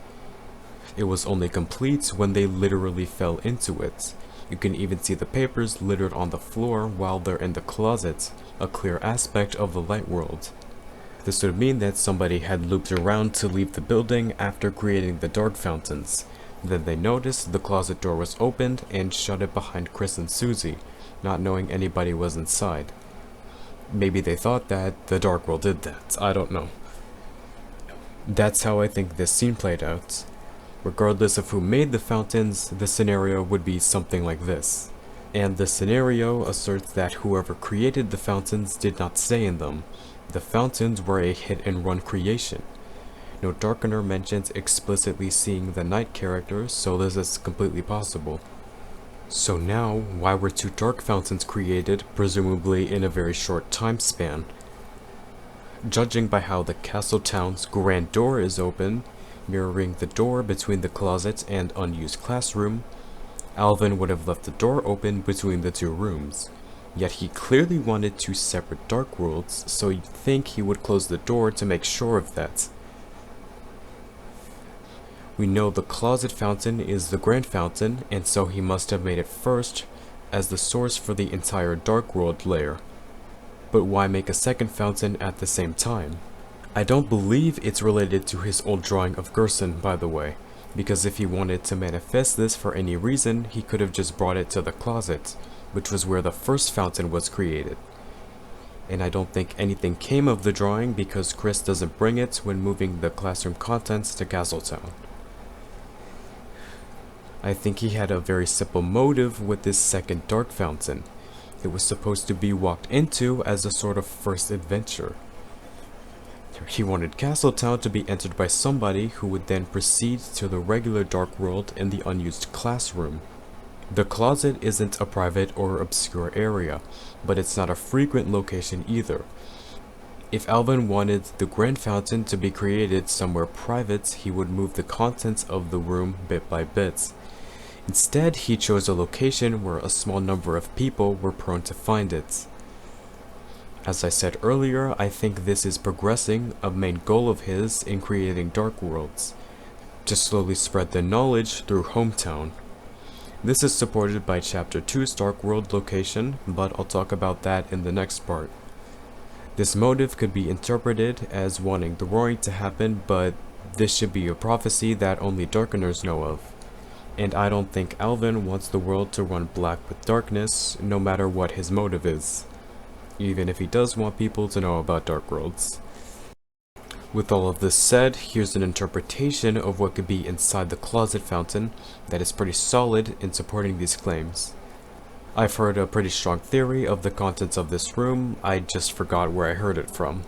It was only complete when they literally fell into it. You can even see the papers littered on the floor while they're in the closet, a clear aspect of the light world. This would mean that somebody had looped around to leave the building after creating the dark fountains. Then they noticed the closet door was opened and shut it behind Chris and Susie, not knowing anybody was inside. Maybe they thought that the dark world did that, I don't know. That's how I think this scene played out. Regardless of who made the fountains, the scenario would be something like this. And the scenario asserts that whoever created the fountains did not stay in them. The fountains were a hit-and-run creation. No Darkener mentions explicitly seeing the night characters, so this is completely possible. So now, why were two dark fountains created, presumably in a very short time span? Judging by how the castle town's grand door is open, mirroring the door between the closet and unused classroom, Alvin would have left the door open between the two rooms. Yet he clearly wanted two separate dark worlds, so you'd think he would close the door to make sure of that. We know the closet fountain is the grand fountain, and so he must have made it first as the source for the entire dark world layer. But why make a second fountain at the same time? I don't believe it's related to his old drawing of Gerson, by the way, because if he wanted to manifest this for any reason, he could have just brought it to the closet, which was where the first fountain was created. And I don't think anything came of the drawing because Chris doesn't bring it when moving the classroom contents to Castletown. I think he had a very simple motive with this second dark fountain. It was supposed to be walked into as a sort of first adventure. He wanted Castletown to be entered by somebody who would then proceed to the regular dark world in the unused classroom. The closet isn't a private or obscure area, but it's not a frequent location either. If Alvin wanted the grand fountain to be created somewhere private, he would move the contents of the room bit by bit. Instead, he chose a location where a small number of people were prone to find it. As I said earlier, I think this is progressing a main goal of his in creating dark worlds, to slowly spread the knowledge through Hometown. This is supported by Chapter 2's Dark World location, but I'll talk about that in the next part. This motive could be interpreted as wanting the roaring to happen, but this should be a prophecy that only Darkeners know of. And I don't think Alvin wants the world to run black with darkness, no matter what his motive is. Even if he does want people to know about dark worlds. With all of this said, here's an interpretation of what could be inside the closet fountain that is pretty solid in supporting these claims. I've heard a pretty strong theory of the contents of this room, I just forgot where I heard it from.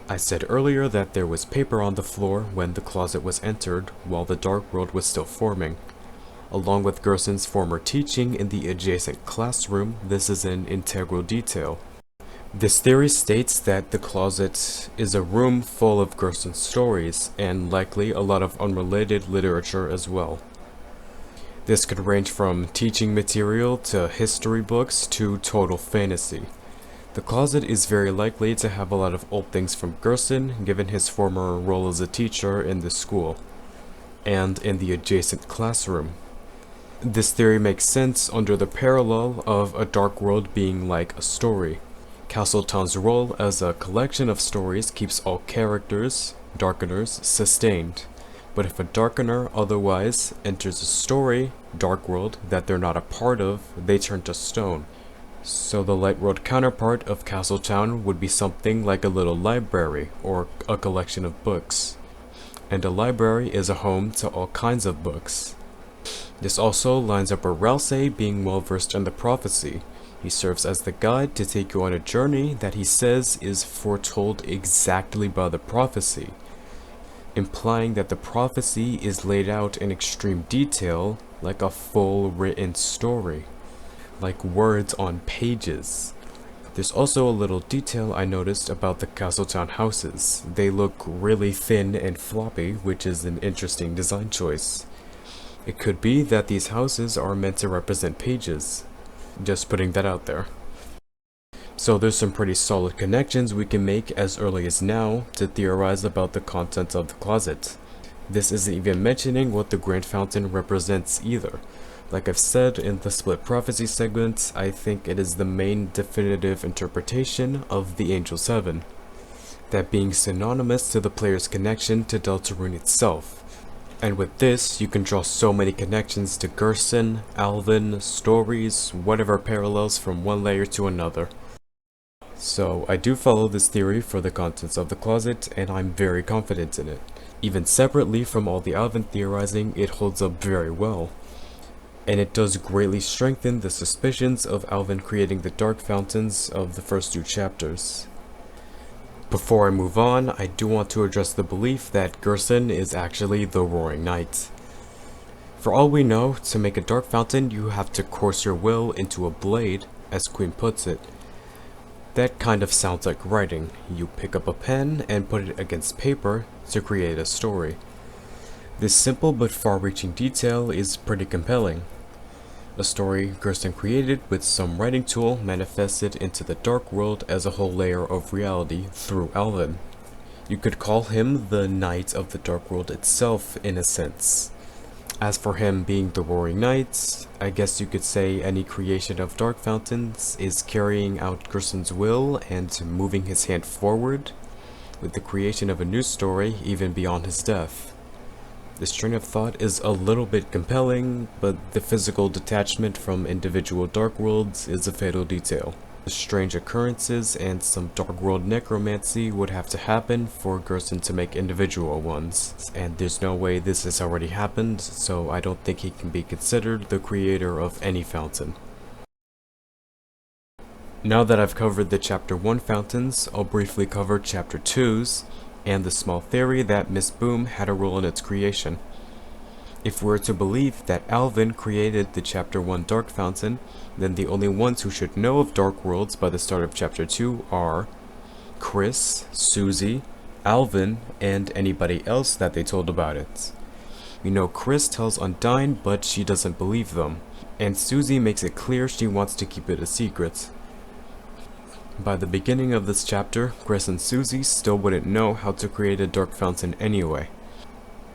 I said earlier that there was paper on the floor when the closet was entered while the dark world was still forming. Along with Gerson's former teaching in the adjacent classroom, this is an integral detail. This theory states that the closet is a room full of Gerson's stories, and likely a lot of unrelated literature as well. This could range from teaching material to history books to total fantasy. The closet is very likely to have a lot of old things from Gerson, given his former role as a teacher in the school, and in the adjacent classroom. This theory makes sense under the parallel of a dark world being like a story. Castletown's role as a collection of stories keeps all characters, Darkeners, sustained. But if a Darkener otherwise enters a story, dark world, that they're not a part of, they turn to stone. So the light world counterpart of Castletown would be something like a little library, or a collection of books. And a library is a home to all kinds of books. This also lines up with Ralsei being well versed in the prophecy. He serves as the guide to take you on a journey that he says is foretold exactly by the prophecy, implying that the prophecy is laid out in extreme detail like a full written story, like words on pages. There's also a little detail I noticed about the Castletown houses. They look really thin and floppy, which is an interesting design choice. It could be that these houses are meant to represent pages. Just putting that out there. So there's some pretty solid connections we can make as early as now to theorize about the contents of the closet. This isn't even mentioning what the Grand Fountain represents either. Like I've said in the Split Prophecy segment, I think it is the main definitive interpretation of the Angel 7. That being synonymous to the player's connection to Deltarune itself. And with this, you can draw so many connections to Gerson, Alvin, stories, whatever parallels from one layer to another. So I do follow this theory for the contents of the closet, and I'm very confident in it. Even separately from all the Alvin theorizing, it holds up very well. And it does greatly strengthen the suspicions of Alvin creating the dark fountains of the first 2 chapters. Before I move on, I do want to address the belief that Gerson is actually the Roaring Knight. For all we know, to make a dark fountain you have to course your will into a blade, as Queen puts it. That kind of sounds like writing. You pick up a pen and put it against paper to create a story. This simple but far-reaching detail is pretty compelling. A story Gerson created with some writing tool manifested into the dark world as a whole layer of reality through Alvin. You could call him the Knight of the Dark World itself in a sense. As for him being the Roaring Knight, I guess you could say any creation of dark fountains is carrying out Gerson's will and moving his hand forward with the creation of a new story even beyond his death. This train of thought is a little bit compelling, but the physical detachment from individual dark worlds is a fatal detail. The strange occurrences and some dark world necromancy would have to happen for Gerson to make individual ones, and there's no way this has already happened, so I don't think he can be considered the creator of any fountain. Now that I've covered the Chapter 1 fountains, I'll briefly cover Chapter 2's, and the small theory that Miss Boom had a role in its creation. If we're to believe that Alvin created the Chapter 1 Dark Fountain, then the only ones who should know of Dark Worlds by the start of Chapter 2 are Chris, Susie, Alvin, and anybody else that they told about it. We know Chris tells Undyne, but she doesn't believe them, and Susie makes it clear she wants to keep it a secret. By the beginning of this chapter, Chris and Susie still wouldn't know how to create a dark fountain anyway.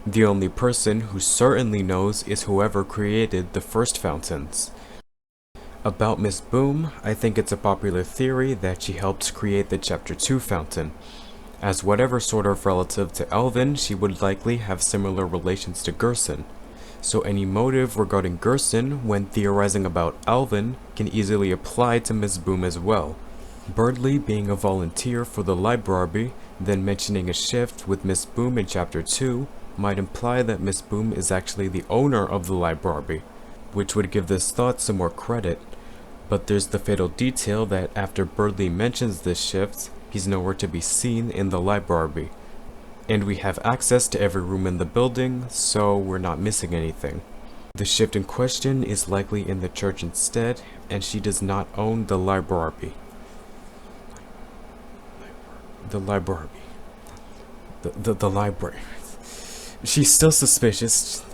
The only person who certainly knows is whoever created the first fountains. About Miss Boom, I think it's a popular theory that she helped create the Chapter 2 fountain. As whatever sort of relative to Alvin, she would likely have similar relations to Gerson. So any motive regarding Gerson when theorizing about Alvin can easily apply to Miss Boom as well. Birdley being a volunteer for the library, then mentioning a shift with Miss Boom in Chapter 2 might imply that Miss Boom is actually the owner of the library, which would give this thought some more credit. But there's the fatal detail that after Birdley mentions this shift, he's nowhere to be seen in the library. And we have access to every room in the building, so we're not missing anything. The shift in question is likely in the church instead, and she does not own the library. The library. The library. She's still suspicious.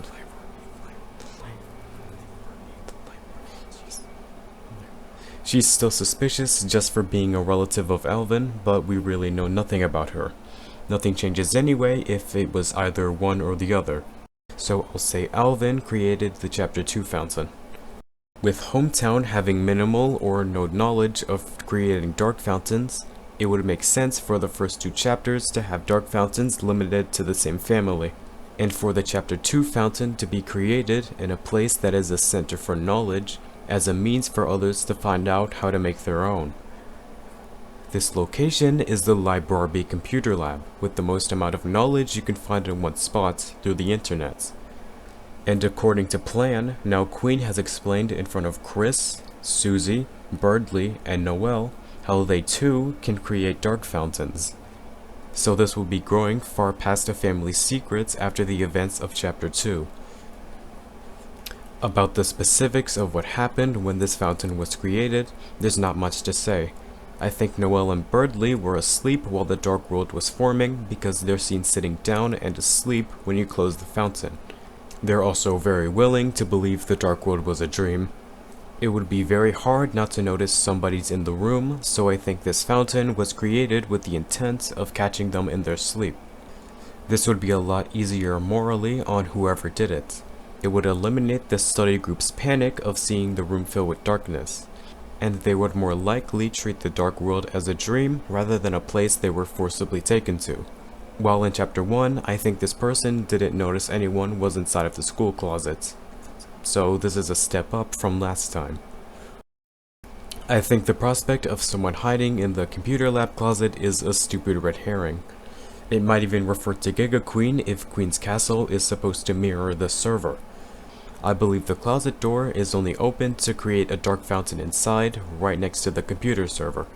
She's still suspicious just for being a relative of Alvin, but we really know nothing about her. Nothing changes anyway if it was either one or the other. So I'll say Alvin created the Chapter 2 fountain. With Hometown having minimal or no knowledge of creating dark fountains, it would make sense for the first 2 chapters to have dark fountains limited to the same family, and for the Chapter 2 fountain to be created in a place that is a center for knowledge as a means for others to find out how to make their own. This location is the library computer lab, with the most amount of knowledge you can find in one spot through the internet. And according to plan, now Queen has explained in front of Chris, Susie, Birdley, and Noelle, how they too can create dark fountains. So this will be growing far past the family's secrets after the events of Chapter 2. About the specifics of what happened when this fountain was created, there's not much to say. I think Noelle and Birdley were asleep while the dark world was forming because they're seen sitting down and asleep when you close the fountain. They're also very willing to believe the dark world was a dream. It would be very hard not to notice somebody's in the room, so I think this fountain was created with the intent of catching them in their sleep. This would be a lot easier morally on whoever did it. It would eliminate the study group's panic of seeing the room fill with darkness, and they would more likely treat the dark world as a dream rather than a place they were forcibly taken to. While in Chapter 1, I think this person didn't notice anyone was inside of the school closet. So this is a step up from last time. I think the prospect of someone hiding in the computer lab closet is a stupid red herring. It might even refer to Giga Queen if Queen's Castle is supposed to mirror the server. I believe the closet door is only open to create a dark fountain inside, right next to the computer server.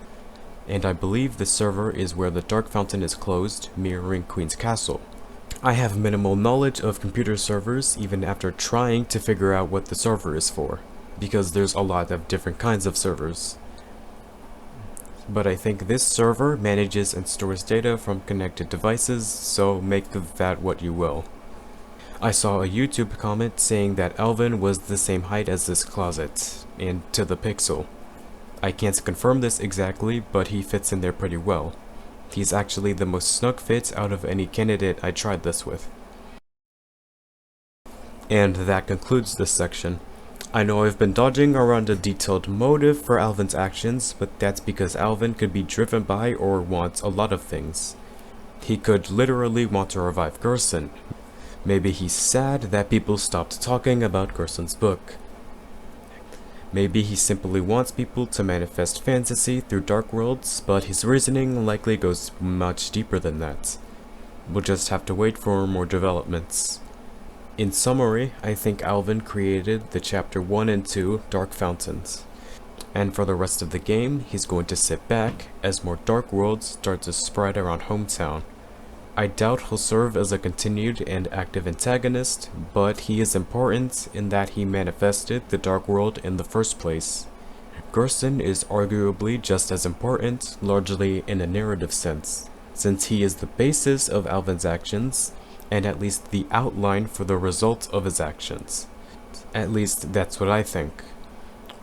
And I believe the server is where the dark fountain is closed, mirroring Queen's Castle. I have minimal knowledge of computer servers even after trying to figure out what the server is for, because there's a lot of different kinds of servers. But I think this server manages and stores data from connected devices, so make of that what you will. I saw a YouTube comment saying that Alvin was the same height as this closet, and to the pixel. I can't confirm this exactly, but he fits in there pretty well. He's actually the most snug fit out of any candidate I tried this with. And that concludes this section. I know I've been dodging around a detailed motive for Alvin's actions, but that's because Alvin could be driven by or want a lot of things. He could literally want to revive Gerson. Maybe he's sad that people stopped talking about Gerson's book. Maybe he simply wants people to manifest fantasy through dark worlds, but his reasoning likely goes much deeper than that. We'll just have to wait for more developments. In summary, I think Alvin created the Chapter 1 and 2 Dark Fountains. And for the rest of the game, he's going to sit back as more dark worlds start to spread around hometown. I doubt he'll serve as a continued and active antagonist, but he is important in that he manifested the Dark World in the first place. Gerson is arguably just as important, largely in a narrative sense, since he is the basis of Alvin's actions, and at least the outline for the result of his actions. At least that's what I think.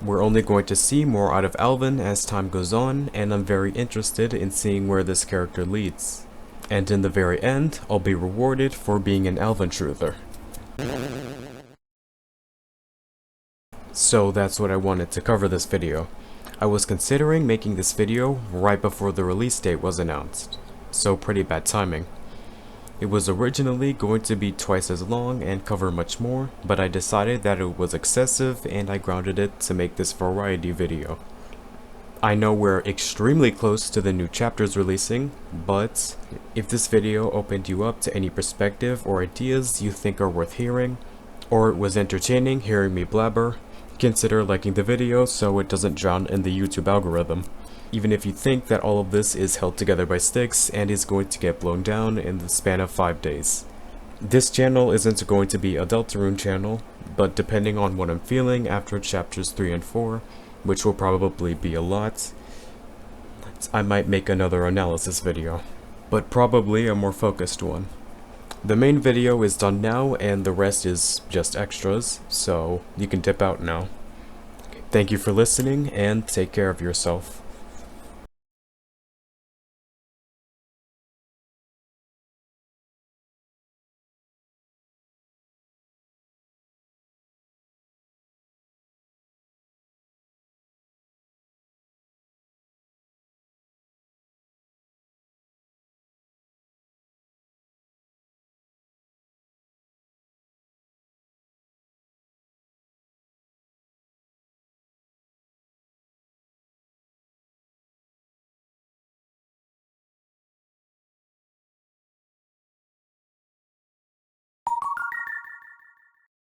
We're only going to see more out of Alvin as time goes on, and I'm very interested in seeing where this character leads. And in the very end, I'll be rewarded for being an Alvin truther. So that's what I wanted to cover this video. I was considering making this video right before the release date was announced, so pretty bad timing. It was originally going to be twice as long and cover much more, but I decided that it was excessive and I grounded it to make this variety video. I know we're extremely close to the new chapters releasing, but if this video opened you up to any perspective or ideas you think are worth hearing, or it was entertaining hearing me blabber, consider liking the video so it doesn't drown in the YouTube algorithm, even if you think that all of this is held together by sticks and is going to get blown down in the span of 5 days. This channel isn't going to be a Deltarune channel, but depending on what I'm feeling after chapters 3 and 4, which will probably be a lot, I might make another analysis video, but probably a more focused one. The main video is done now and the rest is just extras, so you can dip out now. Thank you for listening and take care of yourself.